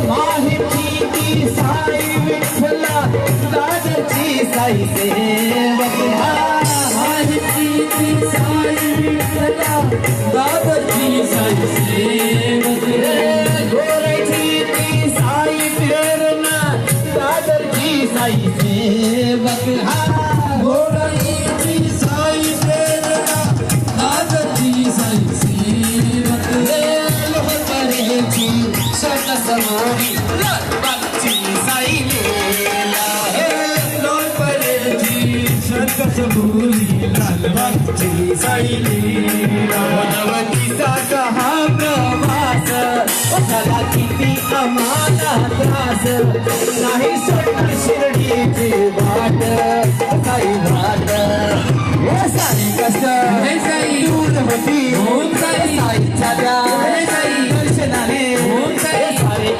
माहिती साई विठ्ठला दादरची साई सेवक माहिती साई विठ्ठला दादरची साई सेवक गोरची ती साई प्रेरणा दादरची साई सेवक गोरची साई प्रेरणा दादरची साई सेवक लोहकरेची समोरी लालबागची साई लीला लोणपरेची समोरी लालबागची साई लीला वनवतीचा हा प्रवास झाला किती आम्हाला त्रास नाही सोडणार शिर्डीची वाट साई वाट साई कष्ट दूर होती साईच्या त्या दर्शनाने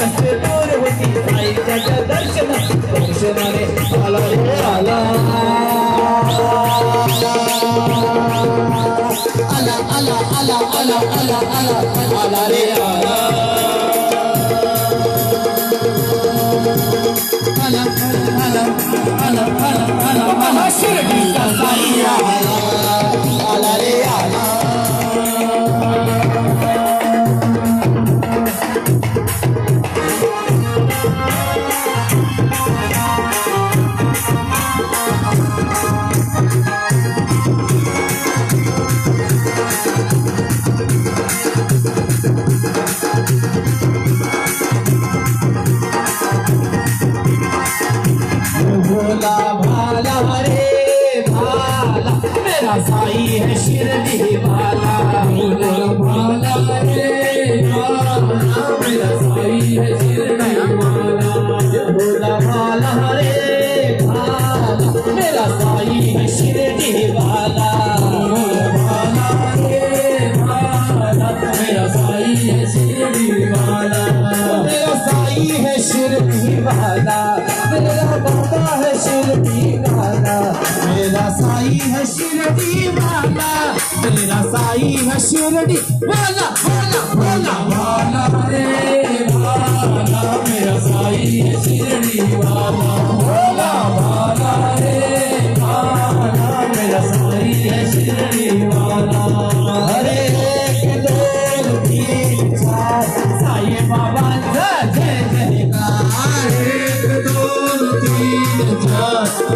कष्ट दूर होती साईच्या दर्शनाने आला रे आला आला आला आला आला आला आला आला रे आला आला आला आला आला आला आला शिर्डीचा साई आला आला रे आला भोला भाला रे भाला मेरा साई है शिरडी वाला भोला भाला रे भाला मेरा साई है शिरडी वाला भोला भाला रे भाला मेरा साई है शिरडी वाला भोला भाला रे भाला मेरा साई है शिरडी वाला मेरा साई है शिरडी वाला मेरा बाबा है शिरडी वाला मेरा साई है शिरडी वाला मेरा साई है शिरडी वाला वाला वाला वाला रे वाला मेरा साई है शिरडी वाला वाला वाला रे वाला मेरा साई है शिरडी वाला अरे एक दो तीन चार साई बाबा जय जयकार एक दो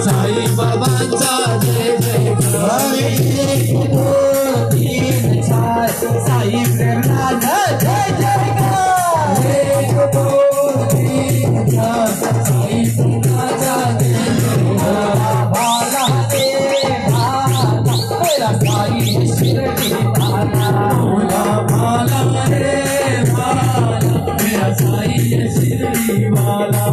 साई बाबांचा जय जयकार एक दो तीन चार साई प्रेरणा जय जयकार एक दो तीन चार साई प्रेरणाचा जय जयकार भाला रे भाला मेरा साई शिरडी वाला भोला भाला रे भाला मेरा साई शिरडी वाला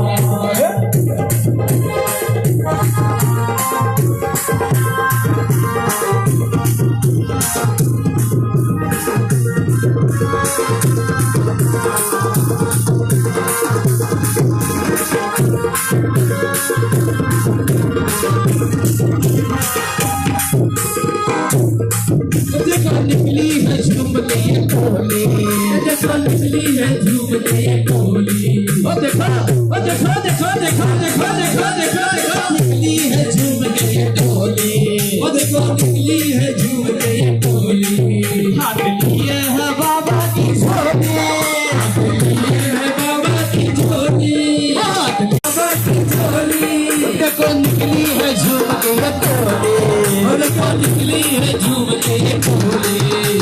देखो निकली है झूमले कोली देखो निकली है झूमले कोली ओ देखो देखो देखो देखो देखो देखो देखो देखो निकली है झूमले कोली ओ देखो निकली है झूमले कोली हाथ लिए है बाबा की झोली हाथ लिए है बाबा की झोली हाथ बाबा की झोली देखो निकली है झूमले कोली ओ देखो निकली है झूमले कोली